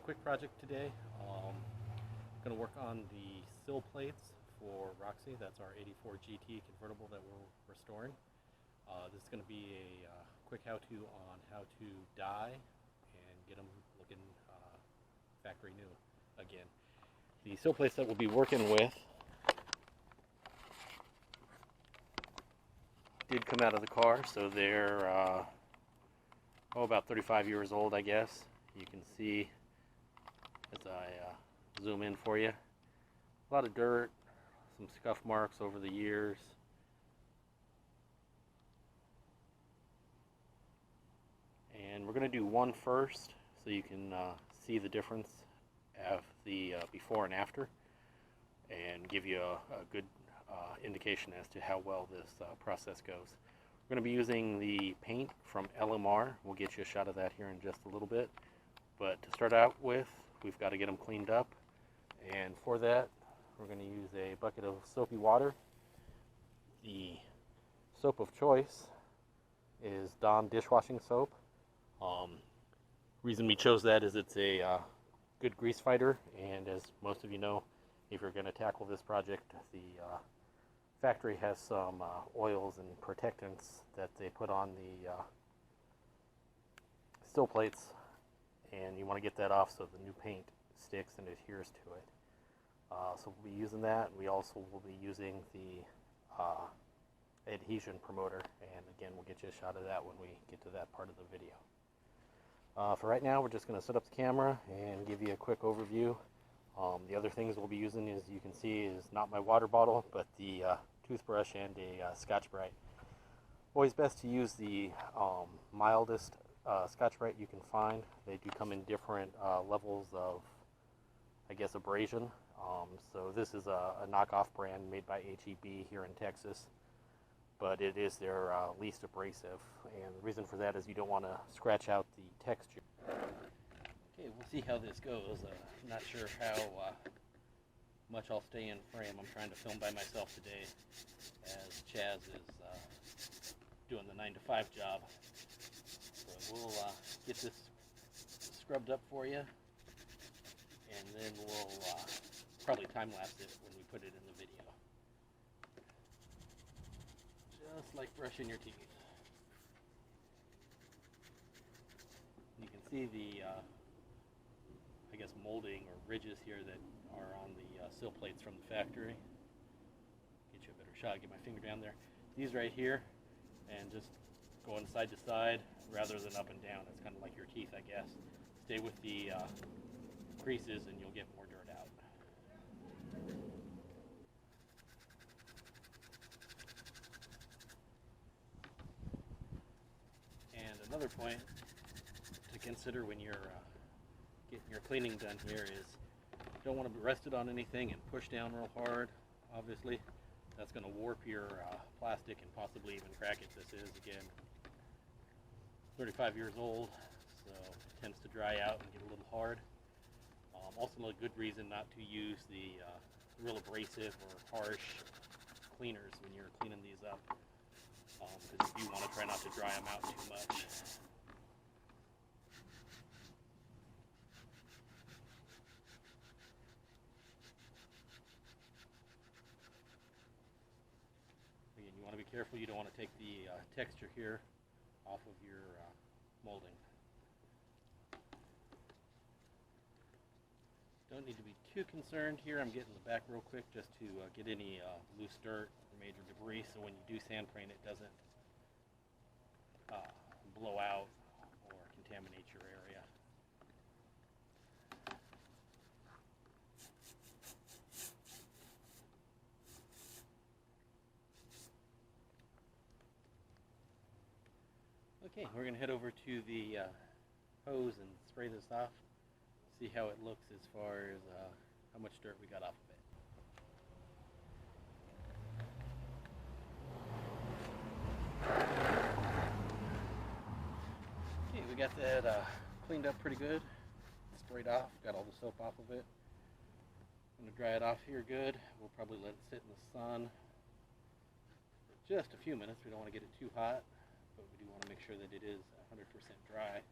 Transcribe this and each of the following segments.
quick project today. Going to work on the sill plates for Roxy. That's our 84 GT convertible that we're restoring. This is going to be a quick how-to on how to dye and get them looking factory new again. The sill plates that we'll be working with did come out of the car, so they're about 35 years old, I guess. You can see as I zoom in for you, a lot of dirt, some scuff marks over the years. And we're going to do one first so you can see the difference of the before and after, and give you a good indication as to how well this process goes. We're going to be using the paint from LMR. We'll get you a shot of that here in just a little bit. But to start out with, we've got to get them cleaned up. And for that, we're going to use a bucket of soapy water. The soap of choice is Dawn dishwashing soap. Reason we chose that is it's a good grease fighter, and as most of you know, if you're going to tackle this project, the factory has some oils and protectants that they put on the sill plates, and you want to get that off so the new paint sticks and adheres to it. So we'll be using that. We also will be using the adhesion promoter, and again, we'll get you a shot of that when we get to that part of the video. For right now, we're just going to set up the camera and give you a quick overview. The other things we'll be using, as you can see, is not my water bottle, but the toothbrush and a Scotch Brite. Always best to use the mildest Scotch Brite you can find. They do come in different levels of, I guess, abrasion. So this is a knockoff brand made by HEB here in Texas, but it is their least abrasive. And the reason for that is you don't want to scratch out the texture. Okay, we'll see how this goes. I'm not sure how much I'll stay in frame. I'm trying to film by myself today as Chaz is doing the 9-to-5 job. So we'll get this scrubbed up for you, and then we'll probably time-lapse it when we put it in the video. Just like brushing your teeth. You can see the I guess molding or ridges here that are on the sill plates from the factory. Get you a better shot, get my finger down there. These right here, and just going side to side rather than up and down. It's kind of like your teeth, I guess. Stay with the creases and you'll get more dirt out. And another point to consider when you're getting your cleaning done here is you don't want to rest it on anything and push down real hard. Obviously, that's going to warp your plastic and possibly even crack it. This is, again, 35 years old, so it tends to dry out and get a little hard. Also, a good reason not to use the real abrasive or harsh cleaners when you're cleaning these up, because you want to try not to dry them out too much. Again, you want to be careful. You don't want to take the texture here off of your molding. Don't need to be too concerned here. I'm getting the back real quick just to get any loose dirt or major debris, so when you do sand preen, it doesn't blow out or contaminate your area. Okay, we're going to head over to the hose and spray this off. See how it looks as far as how much dirt we got off of it. Okay, we got that cleaned up pretty good. Sprayed off, got all the soap off of it. I'm going to dry it off here good. We'll probably let it sit in the sun for just a few minutes. We don't want to get it too hot, but we do want to make sure that it is 100% dry.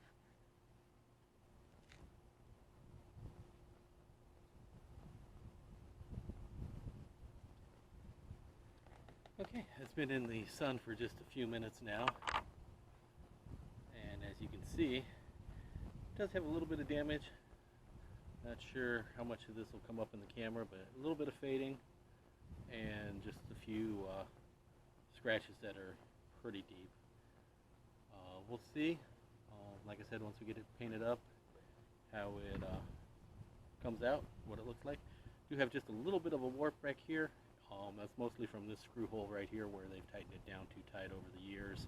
Okay, it's been in the sun for just a few minutes now, and as you can see, it does have a little bit of damage. Not sure how much of this will come up in the camera, but a little bit of fading and just a few scratches that are pretty deep. We'll see, like I said, once we get it painted up, how it comes out, what it looks like. Do have just a little bit of a warp back here. That's mostly from this screw hole right here where they've tightened it down too tight over the years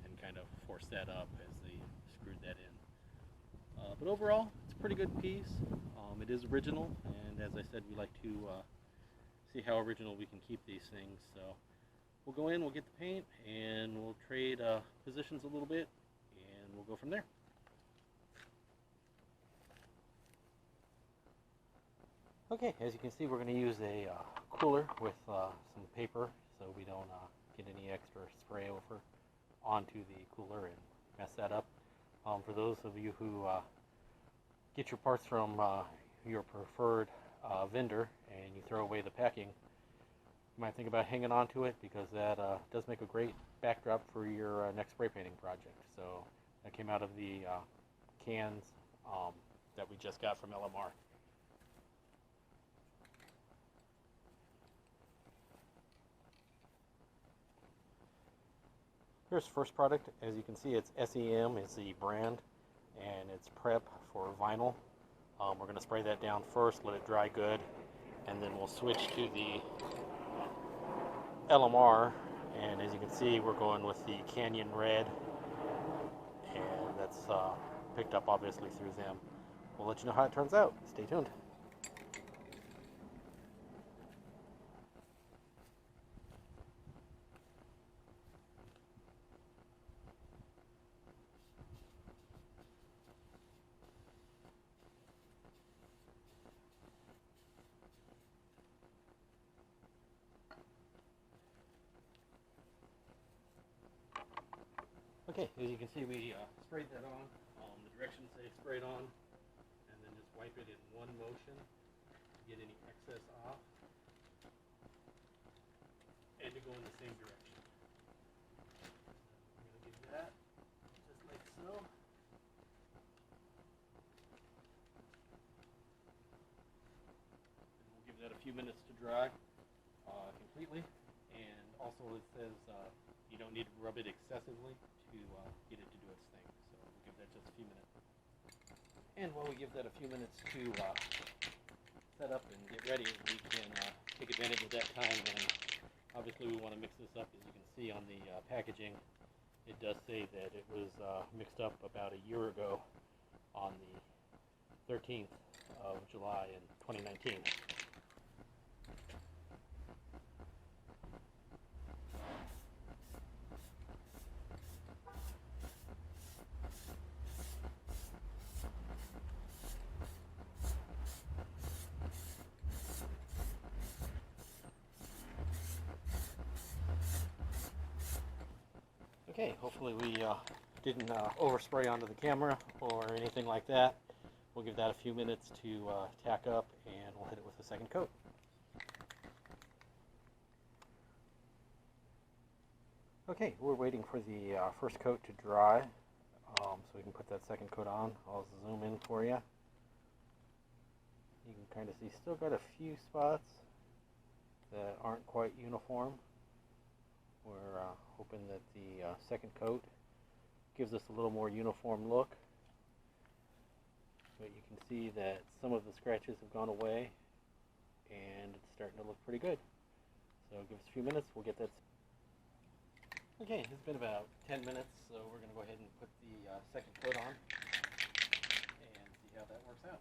and kind of forced that up as they screwed that in. But overall, it's a pretty good piece. It is original, and as I said, we like to see how original we can keep these things. So we'll go in, we'll get the paint, and we'll trade positions a little bit, and we'll go from there. Okay, as you can see, we're going to use a cooler with some paper so we don't get any extra spray over onto the cooler and mess that up. For those of you who get your parts from your preferred vendor and you throw away the packing, you might think about hanging on to it, because that does make a great backdrop for your next spray painting project. So that came out of the cans that we just got from LMR. Here's the first product. As you can see, it's SEM is the brand, and it's prep for vinyl. We're going to spray that down first, let it dry good, and then we'll switch to the LMR. And as you can see, we're going with the Canyon Red, and that's picked up obviously through them. We'll let you know how it turns out. Stay tuned. Okay, as you can see, we sprayed that on. The directions say sprayed on, and then just wipe it in one motion to get any excess off, and to go in the same direction. I'm going to do that, just like so. And we'll give that a few minutes to dry completely, and also it says you don't need to rub it excessively to get it to do its thing. So we'll give that just a few minutes. And while we give that a few minutes to set up and get ready, we can take advantage of that time. And obviously we want to mix this up. As you can see on the packaging, it does say that it was mixed up about a year ago on the 13th of July in 2019. Okay, hopefully we didn't overspray onto the camera or anything like that. We'll give that a few minutes to tack up, and we'll hit it with a second coat. Okay, we're waiting for the first coat to dry so we can put that second coat on. I'll zoom in for you. You can kind of see still got a few spots that aren't quite uniform. We're hoping that the second coat gives us a little more uniform look. But you can see that some of the scratches have gone away, and it's starting to look pretty good. So give us a few minutes, we'll get that. Okay, it's been about 10 minutes, so we're going to go ahead and put the second coat on and see how that works out.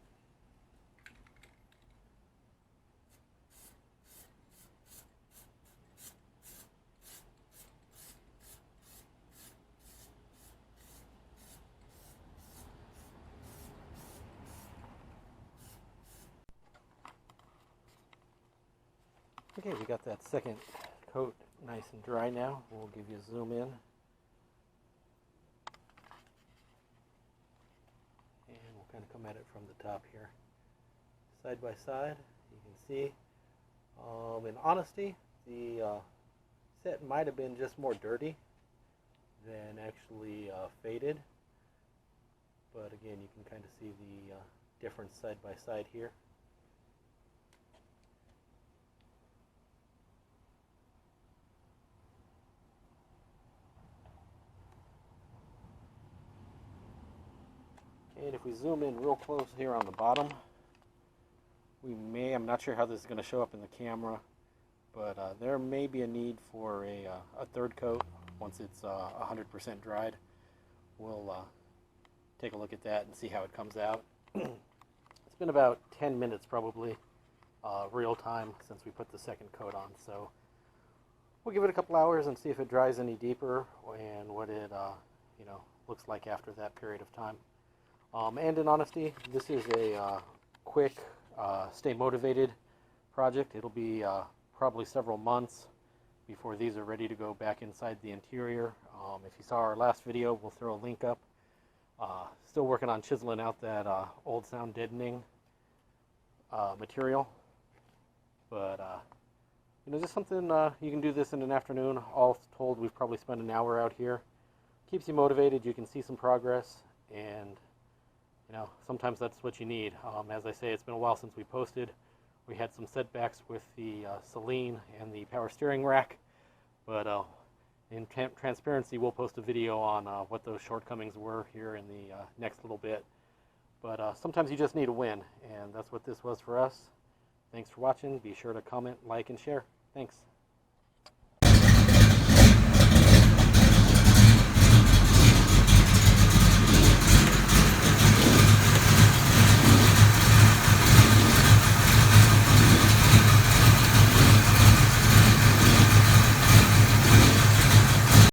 Okay, we got that second coat nice and dry now. We'll give you a zoom in. And we'll kind of come at it from the top here. Side by side, you can see. In honesty, the set might have been just more dirty than actually faded. But again, you can kind of see the difference side by side here. And if we zoom in real close here on the bottom, we may, I'm not sure how this is going to show up in the camera, but there may be a need for a third coat once it's 100% dried. We'll take a look at that and see how it comes out. It's been about 10 minutes probably real time since we put the second coat on, so we'll give it a couple hours and see if it dries any deeper and what it looks like after that period of time. And in honesty, this is a quick, stay motivated project. It'll be probably several months before these are ready to go back inside the interior. If you saw our last video, we'll throw a link up. Still working on chiseling out that old sound deadening material. But, just something, you can do this in an afternoon. All told, we've probably spent an hour out here. Keeps you motivated, you can see some progress, and sometimes that's what you need. As I say, it's been a while since we posted. We had some setbacks with the Celine and the power steering rack, but in transparency, we'll post a video on what those shortcomings were here in the next little bit. But sometimes you just need a win, and that's what this was for us. Thanks for watching. Be sure to comment, like, and share. Thanks.